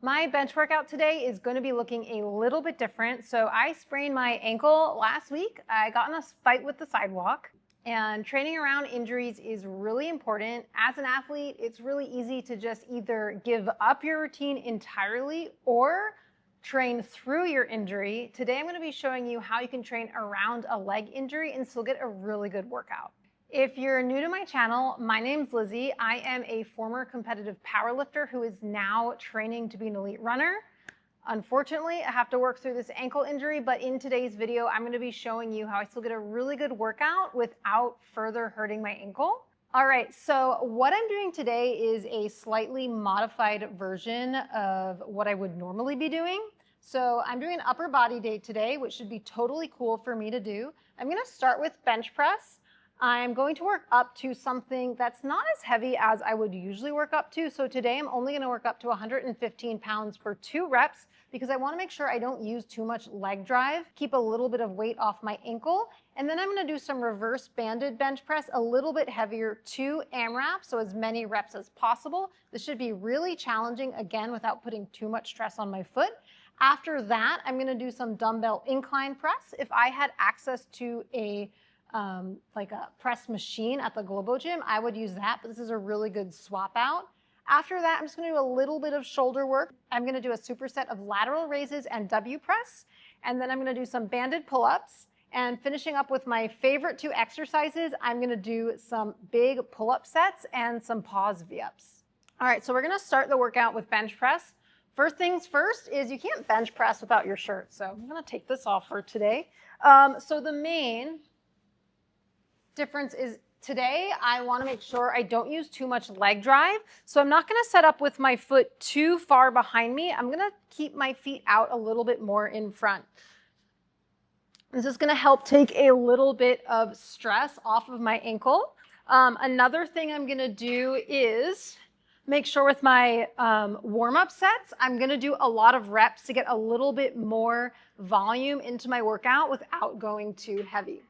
My bench workout today is going to be looking a little bit different. So I sprained my ankle last week. I got in a fight with the sidewalk, and training around injuries is really important. As an athlete, it's really easy to just either give up your routine entirely or train through your injury. Today I'm going to be showing you how you can train around a leg injury and still get a really good workout. If you're new to my channel, my name's Lizzie. I am a former competitive powerlifter who is now training to be an elite runner. Unfortunately, I have to work through this ankle injury, but in today's video, I'm going to be showing you how I still get a really good workout without further hurting my ankle. All right, so what I'm doing today is a slightly modified version of what I would normally be doing. So I'm doing an upper body day today, which should be totally cool for me to do. I'm going to start with bench press. I'm going to work up to something that's not as heavy as I would usually work up to. So today I'm only going to work up to 115 pounds for 2 reps because I want to make sure I don't use too much leg drive, keep a little bit of weight off my ankle. And then I'm going to do some reverse banded bench press, a little bit heavier, 2 AMRAPs, so as many reps as possible. This should be really challenging, again, without putting too much stress on my foot. After that, I'm going to do some dumbbell incline press. If I had access to like a press machine at the Globo Gym, I would use that, but this is a really good swap out. After that, I'm just going to do a little bit of shoulder work. I'm going to do a superset of lateral raises and W press, and then I'm going to do some banded pull-ups, and finishing up with my favorite 2 exercises, I'm going to do some big pull-up sets and some pause V-ups. All right, so we're going to start the workout with bench press. First things first is you can't bench press without your shirt, so I'm going to take this off for today. So the main difference is today I want to make sure I don't use too much leg drive. So I'm not going to set up with my foot too far behind me. I'm going to keep my feet out a little bit more in front. This is going to help take a little bit of stress off of my ankle. Another thing I'm going to do is make sure with my warm-up sets, I'm going to do a lot of reps to get a little bit more volume into my workout without going too heavy.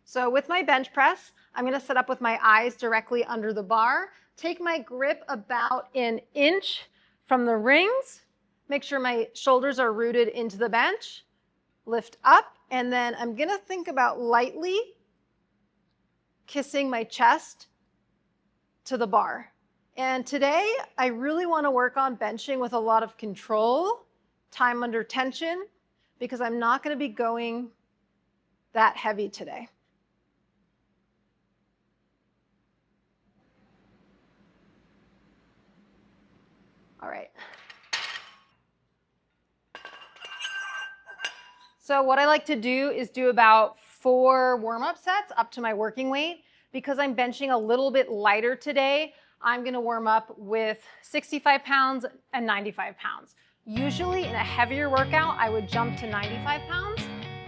So with my bench press, I'm going to set up with my eyes directly under the bar, take my grip about an inch from the rings, make sure my shoulders are rooted into the bench, lift up, and then I'm going to think about lightly kissing my chest to the bar. And today, I really want to work on benching with a lot of control, time under tension, because I'm not going to be going that heavy today. All right. So what I like to do is do about 4 warm-up sets up to my working weight. Because I'm benching a little bit lighter today, I'm going to warm up with 65 pounds and 95 pounds. Usually in a heavier workout, I would jump to 95 pounds.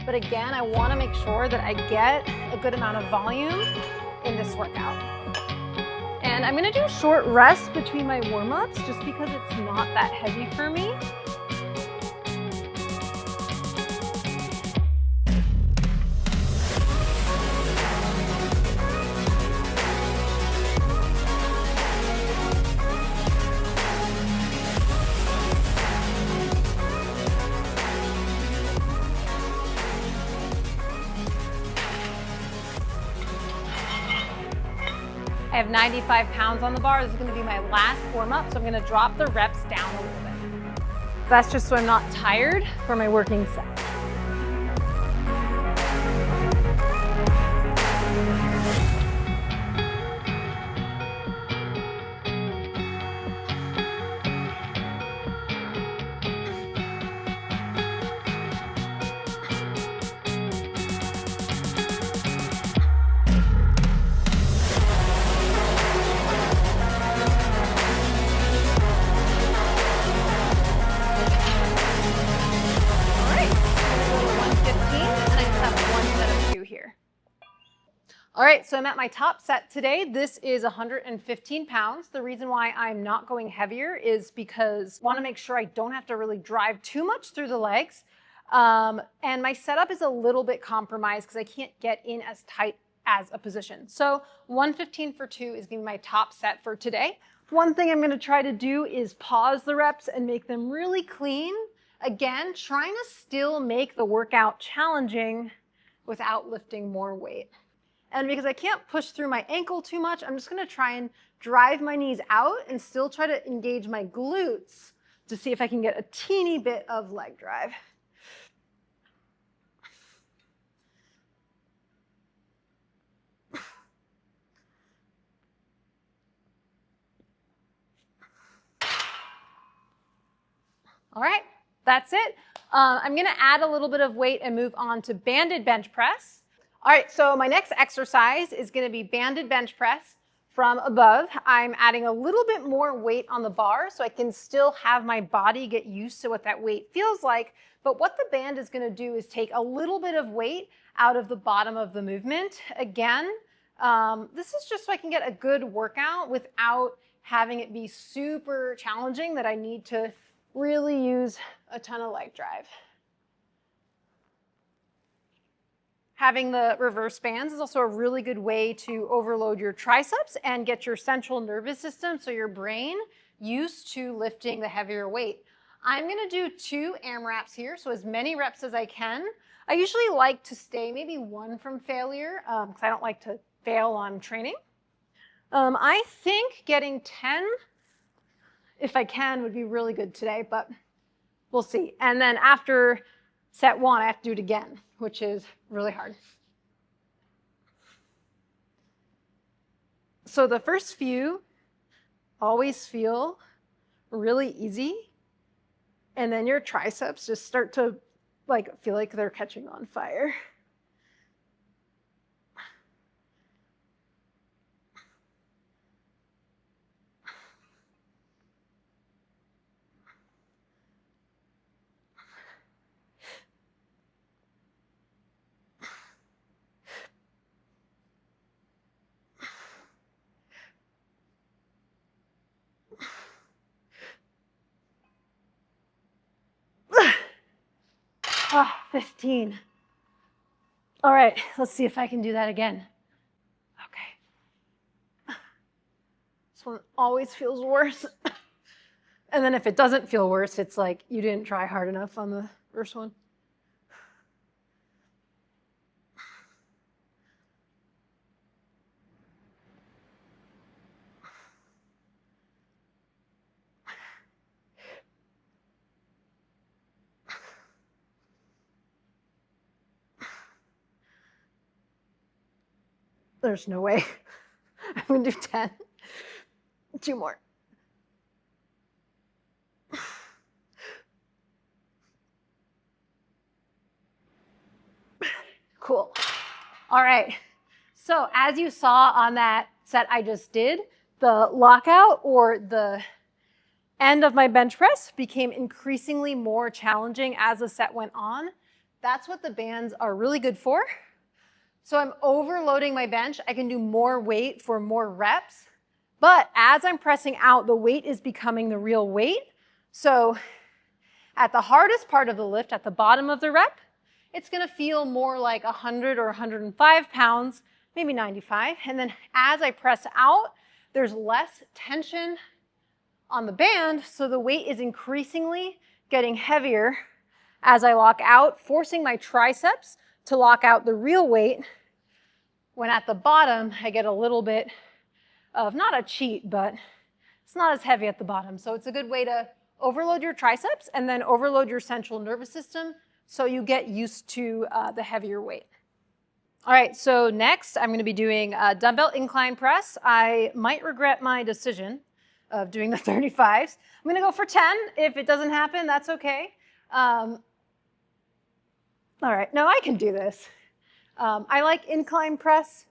But again, I want to make sure that I get a good amount of volume in this workout. And I'm going to do short rests between my warm-ups just because it's not that heavy for me. I have 95 pounds on the bar. This is going to be my last warm-up, so I'm going to drop the reps down a little bit. That's just so I'm not tired for my working set. All right, so I'm at my top set today. This is 115 pounds. The reason why I'm not going heavier is because I want to make sure I don't have to really drive too much through the legs. And my setup is a little bit compromised because I can't get in as tight as a position. So 115 for 2 is going to be my top set for today. One thing I'm going to try to do is pause the reps and make them really clean. Again, trying to still make the workout challenging without lifting more weight. And because I can't push through my ankle too much, I'm just going to try and drive my knees out and still try to engage my glutes to see if I can get a teeny bit of leg drive. All right, that's it. I'm going to add a little bit of weight and move on to banded bench press. All right, so my next exercise is going to be banded bench press from above. I'm adding a little bit more weight on the bar so I can still have my body get used to what that weight feels like. But what the band is going to do is take a little bit of weight out of the bottom of the movement. Again, this is just so I can get a good workout without having it be super challenging that I need to really use a ton of leg drive. Having the reverse bands is also a really good way to overload your triceps and get your central nervous system, so your brain, used to lifting the heavier weight. I'm going to do 2 AMRAPs here, so as many reps as I can. I usually like to stay maybe 1 from failure because I don't like to fail on training. I think getting 10, if I can, would be really good today, but we'll see. And then after set 1, I have to do it again, which is really hard. So the first few always feel really easy, and then your triceps just start to feel like they're catching on fire. Ah, 15. All right, let's see if I can do that again. Okay. This one always feels worse. And then if it doesn't feel worse, it's like you didn't try hard enough on the first one. There's no way. I'm going to do 10. 2 more. Cool. All right. So as you saw on that set I just did, the lockout or the end of my bench press became increasingly more challenging as the set went on. That's what the bands are really good for. So I'm overloading my bench. I can do more weight for more reps. But as I'm pressing out, the weight is becoming the real weight. So at the hardest part of the lift, at the bottom of the rep, it's going to feel more like 100 or 105 pounds, maybe 95. And then as I press out, there's less tension on the band, so the weight is increasingly getting heavier as I lock out, forcing my triceps to lock out the real weight, when at the bottom I get a little bit of, not a cheat, but it's not as heavy at the bottom. So it's a good way to overload your triceps and then overload your central nervous system so you get used to the heavier weight. All right, so next I'm going to be doing a dumbbell incline press. I might regret my decision of doing the 35s. I'm going to go for 10. If it doesn't happen, that's okay. All right, no, I can do this. I like incline press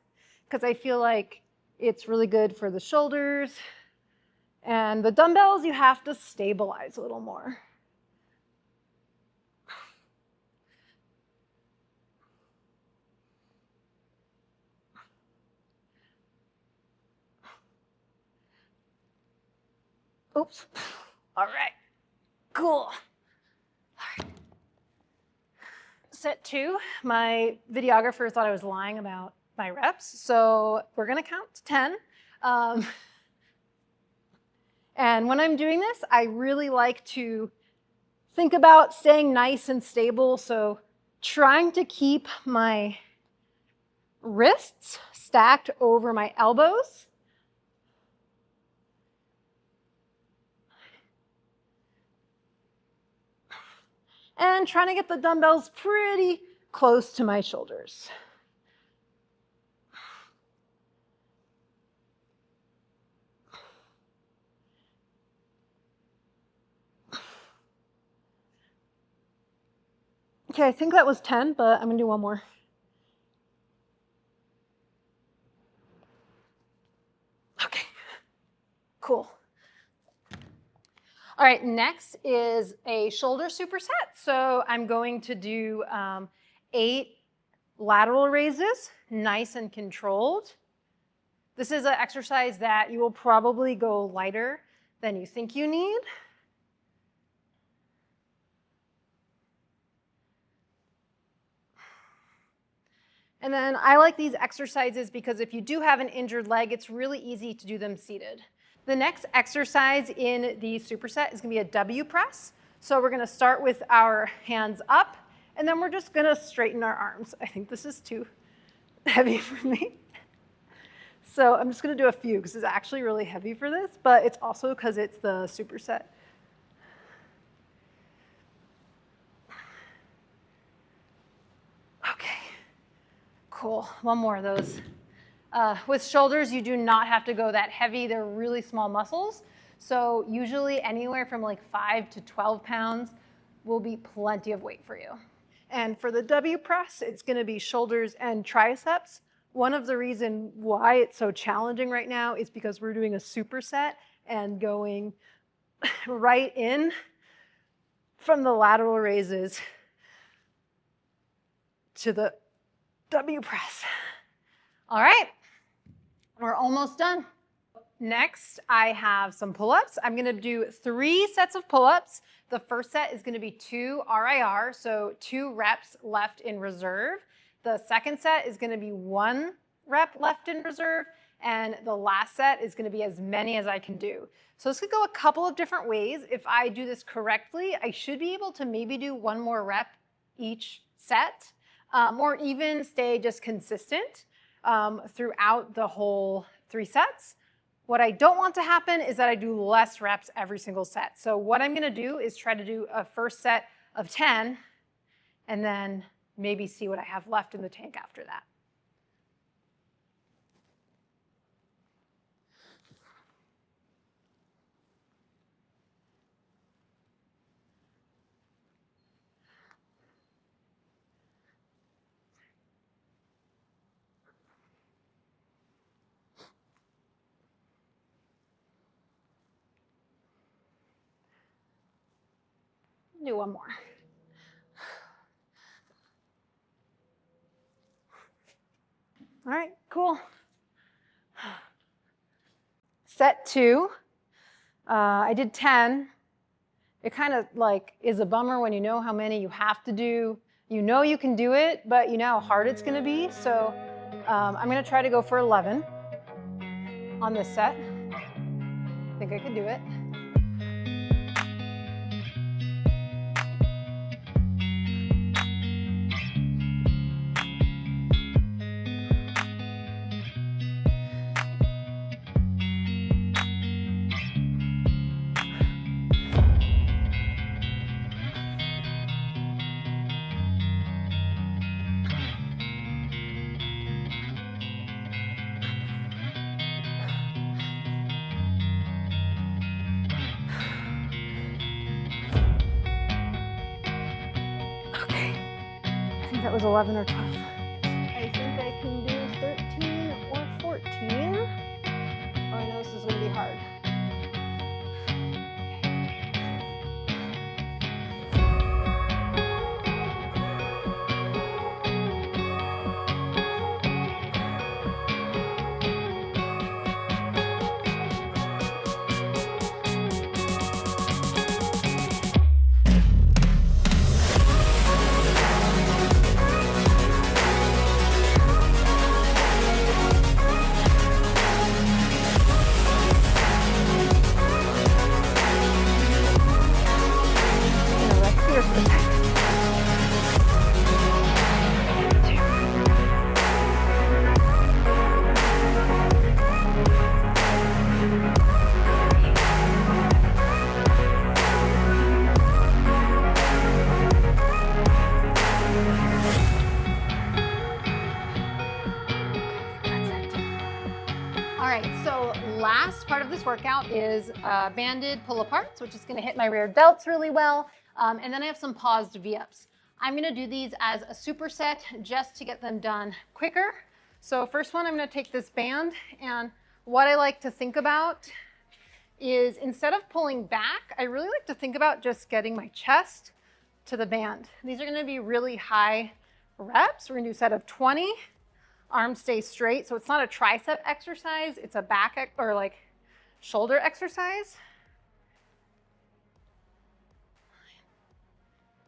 because I feel like it's really good for the shoulders. And the dumbbells, you have to stabilize a little more. Oops. All right, cool. All right. Set 2, my videographer thought I was lying about my reps, so we're gonna count to 10. And when I'm doing this, I really like to think about staying nice and stable. So trying to keep my wrists stacked over my elbows. And trying to get the dumbbells pretty close to my shoulders. Okay, I think that was 10, but I'm gonna do one more. Okay, cool. All right, next is a shoulder superset. So I'm going to do 8 lateral raises, nice and controlled. This is an exercise that you will probably go lighter than you think you need. And then I like these exercises because if you do have an injured leg, it's really easy to do them seated. The next exercise in the superset is going to be a W press. So we're going to start with our hands up, and then we're just going to straighten our arms. I think this is too heavy for me. So I'm just going to do a few because it's actually really heavy for this, but it's also because it's the superset. Okay. Cool, one more of those. With shoulders, you do not have to go that heavy. They're really small muscles. So usually anywhere from like 5 to 12 pounds will be plenty of weight for you. And for the W press, it's gonna be shoulders and triceps. One of the reasons why it's so challenging right now is because we're doing a superset and going right in from the lateral raises to the W press. All right, we're almost done. Next, I have some pull-ups. I'm gonna do 3 sets of pull-ups. The first set is gonna be 2 RIR, so 2 reps left in reserve. The second set is gonna be 1 rep left in reserve, and the last set is gonna be as many as I can do. So this could go a couple of different ways. If I do this correctly, I should be able to maybe do 1 more rep each set. Or even stay just consistent throughout the whole 3 sets. What I don't want to happen is that I do less reps every single set. So what I'm gonna do is try to do a first set of 10 and then maybe see what I have left in the tank after that. Do one more. All right, cool. Set 2, I did 10. It kind of like is a bummer when you know how many you have to do. You know you can do it, but you know how hard it's gonna be. So I'm gonna try to go for 11 on this set. I think I can do it. That was 11 or 12. I think I can do 13 or 14. Oh, I know this is going to be hard. workout is banded pull-aparts, which is going to hit my rear delts really well. And then I have some paused V-ups. I'm going to do these as a superset just to get them done quicker. So first one, I'm going to take this band, and what I like to think about is instead of pulling back, I really like to think about just getting my chest to the band. These are going to be really high reps. We're going to do a set of 20. Arms stay straight, so it's not a tricep exercise, it's a back or like shoulder exercise.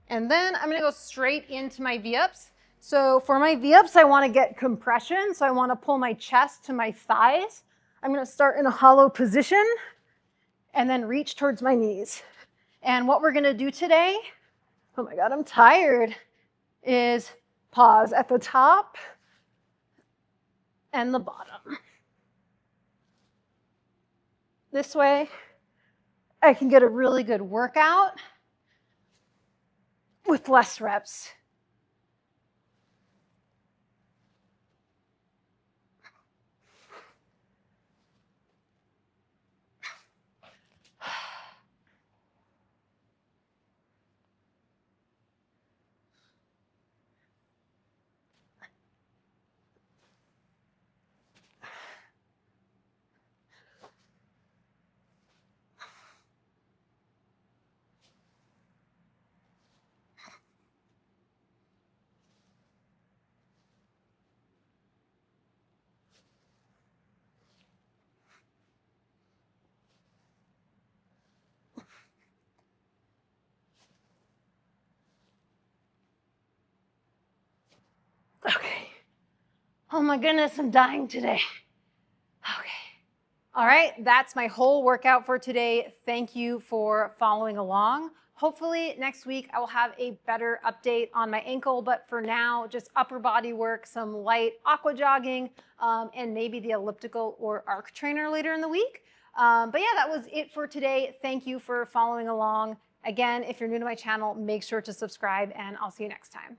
And then I'm gonna go straight into my V-ups. So for my V-ups, I wanna get compression, so I wanna pull my chest to my thighs. I'm gonna start in a hollow position and then reach towards my knees. And what we're gonna do today, oh my God, I'm tired, is pause at the top and the bottom. This way, I can get a really good workout with less reps. Okay. Oh my goodness, I'm dying today. Okay. All right, that's my whole workout for today. Thank you for following along. Hopefully next week I will have a better update on my ankle, but for now, just upper body work, some light aqua jogging, and maybe the elliptical or arc trainer later in the week. But yeah, that was it for today. Thank you for following along. Again, if you're new to my channel, make sure to subscribe, and I'll see you next time.